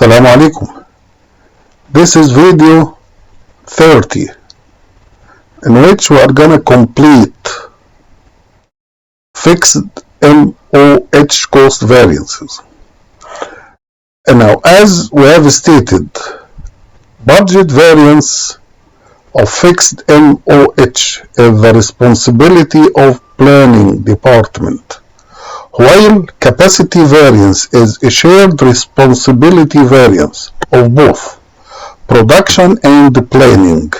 Assalamu alaikum. This is video 30 in which we are gonna complete fixed MOH cost variances. And now, as we have stated, budget variance of fixed MOH is the responsibility of planning department, while capacity variance is a shared responsibility variance of both production and planning,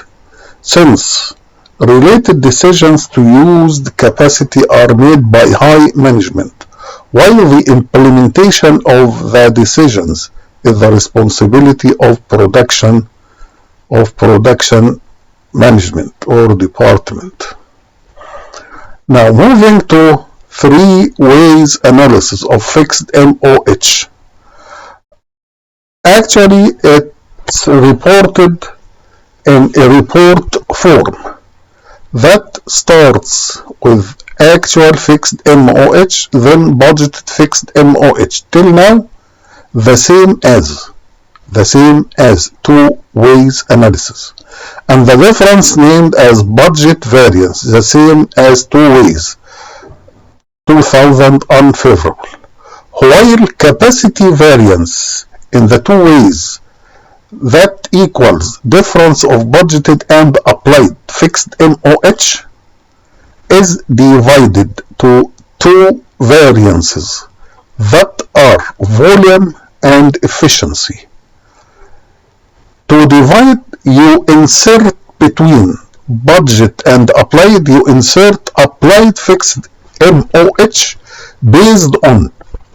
since related decisions to use the capacity are made by high management, while the implementation of the decisions is the responsibility of production management or department. Now, moving to three ways analysis of fixed MOH. Actually, it's reported in a report form that starts with actual fixed MOH, then budgeted fixed MOH. Till now, the same as two ways analysis, and the difference named as budget variance, the same as two ways, 2000 unfavorable, while capacity variance in the two ways, that equals difference of budgeted and applied fixed MOH, is divided to two variances that are volume and efficiency. To divide, you insert between budget and applied, you insert applied fixed MOH based on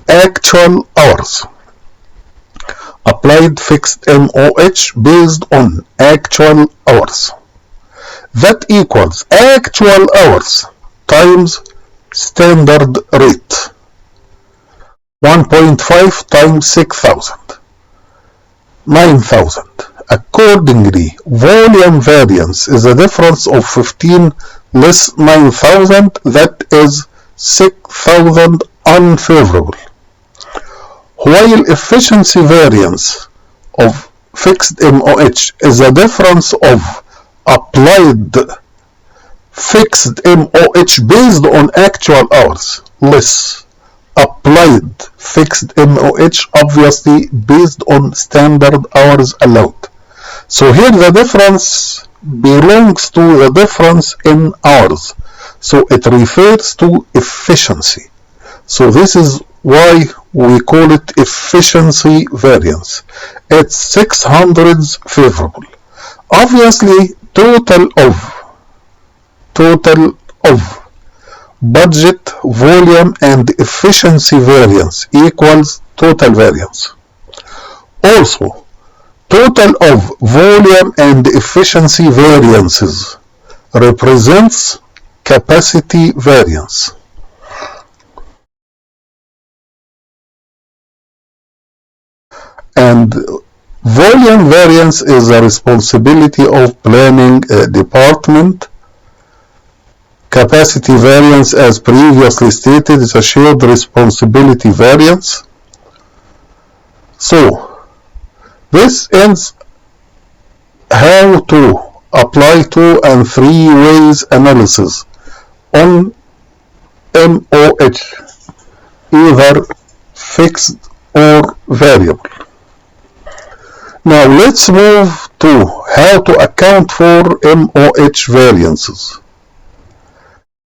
actual hours. Applied fixed MOH based on actual hours. That equals actual hours times standard rate. 1.5 times 6,000. 9,000. Accordingly, volume variance is a difference of 15 less 9,000, that is 6,000 unfavorable. While efficiency variance of fixed MOH is a difference of applied fixed MOH based on actual hours less applied fixed MOH, obviously based on standard hours allowed. So here the difference belongs to the difference in hours, so it refers to efficiency. So this is why we call it efficiency variance. It's 600s favorable. Obviously, total of budget, volume, and efficiency variance equals total variance. Also, total of volume and efficiency variances represents capacity variance. And volume variance is a responsibility of planning department. Capacity variance, as previously stated, is a shared responsibility variance. So, this ends how to apply 2 and 3 ways analysis on MOH, either fixed or variable. Now let's move to how to account for MOH variances.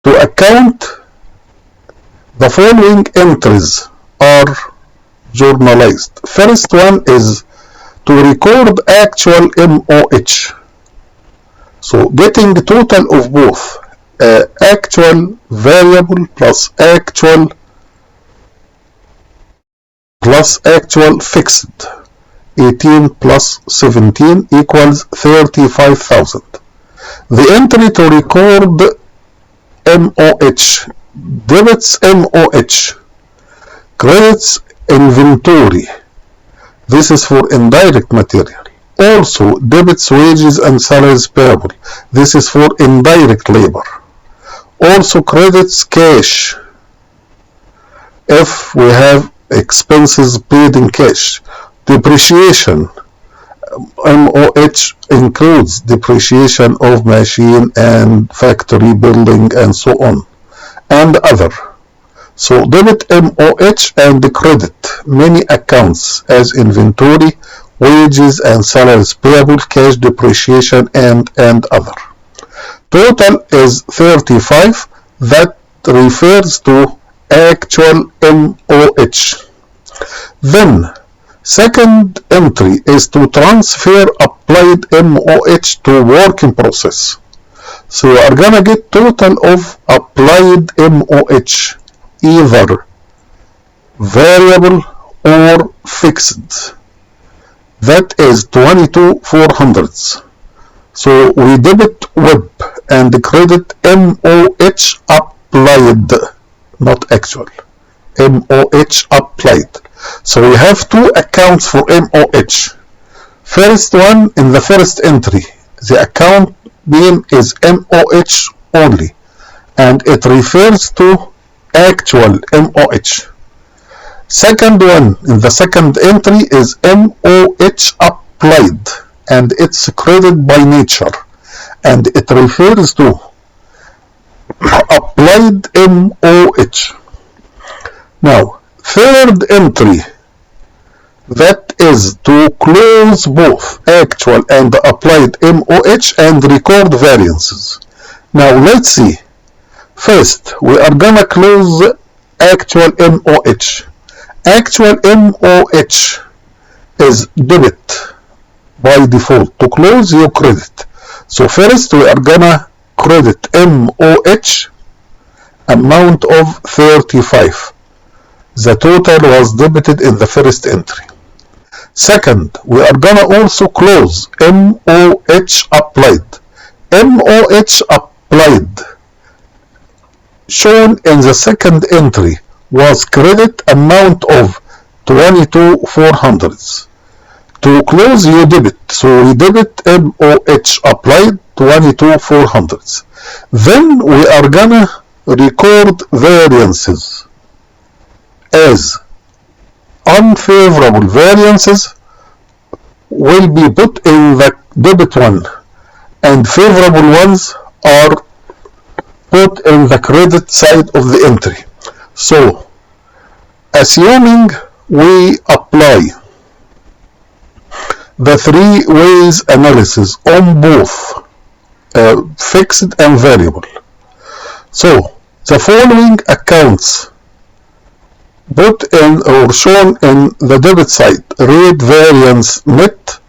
To account, the following entries are journalized. First one is to record actual MOH. So getting the total of both actual variable plus actual fixed. 18 plus 17 equals 35,000. The entry to record MOH debits MOH, credits inventory. This is for indirect material. Also debits wages and salaries payable. This is for indirect labor. Also credits cash if we have expenses paid in cash. Depreciation. MOH includes depreciation of machine and factory building and so on, and other. So debit MOH and credit many accounts as inventory, wages and salaries payable, cash depreciation, and other. Total is 35. That refers to actual MOH. Then second entry is to transfer applied MOH to work in process. So you are gonna get total of applied MOH, either variable or fixed. That is 22,400. So we debit WIP and credit MOH applied, not actual. MOH applied. So we have two accounts for MOH. First one, in the first entry, the account name is MOH only, and it refers to actual MOH. Second one, in the second entry, is MOH applied, and it's credit by nature, and it refers to applied MOH. Now, third entry, that is to close both actual and applied MOH and record variances. Now let's see. First, we are gonna close actual MOH. Actual MOH is debit by default. To close, you credit. So first, we are gonna credit MOH amount of 35. The total was debited in the first entry. Second, we are gonna also close MOH applied. MOH applied shown in the second entry was credit amount of 22,400. To close, you debit. So we debit MOH applied 22,400. Then we are gonna record variances as unfavorable variances will be put in the debit one, and favorable ones are put in the credit side of the entry. So, assuming we apply the three ways analysis on both fixed and variable, so the following accounts put in or shown in the debit side: rate variance net,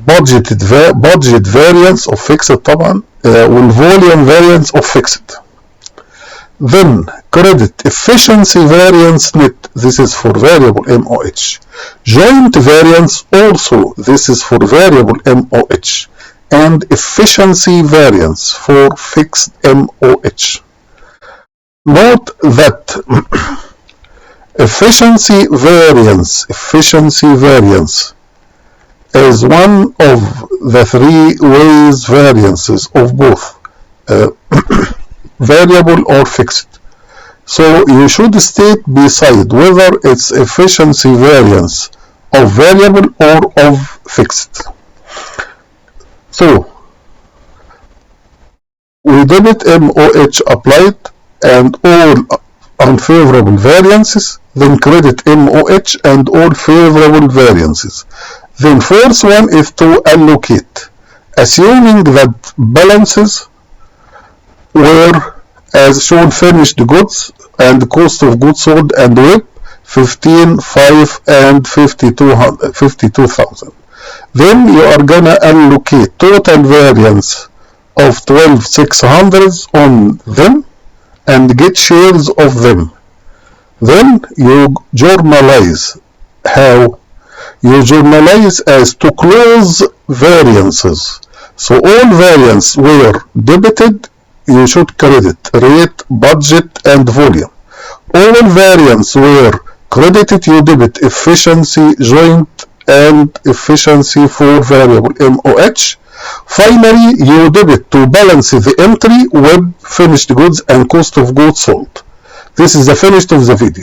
budget variance of fixed طبعا, والvolume variance of fixed. Then credit efficiency variance net, this is for variable MOH. Joint variance also, this is for variable MOH. And efficiency variance for fixed MOH. Note that efficiency variance is one of the three ways variances of both variable or fixed. So you should state beside whether it's efficiency variance of variable or of fixed. So we debit MOH applied and all unfavorable variances, then credit MOH and all favorable variances. Then first one is to allocate, assuming that balances were as shown: finished goods and cost of goods sold and WIP 15,500 and 52,000. Then you are gonna allocate total variance of 12,600 on them and get shares of them. Then you journalize. How? You journalize as to close variances. So all variance were debited, you should credit rate, budget, and volume. All variance were credited, you debit efficiency, joint, and efficiency for variable MOH. Finally, you debit to balance the entry WIP, finished goods, and cost of goods sold. This is the finish of the video.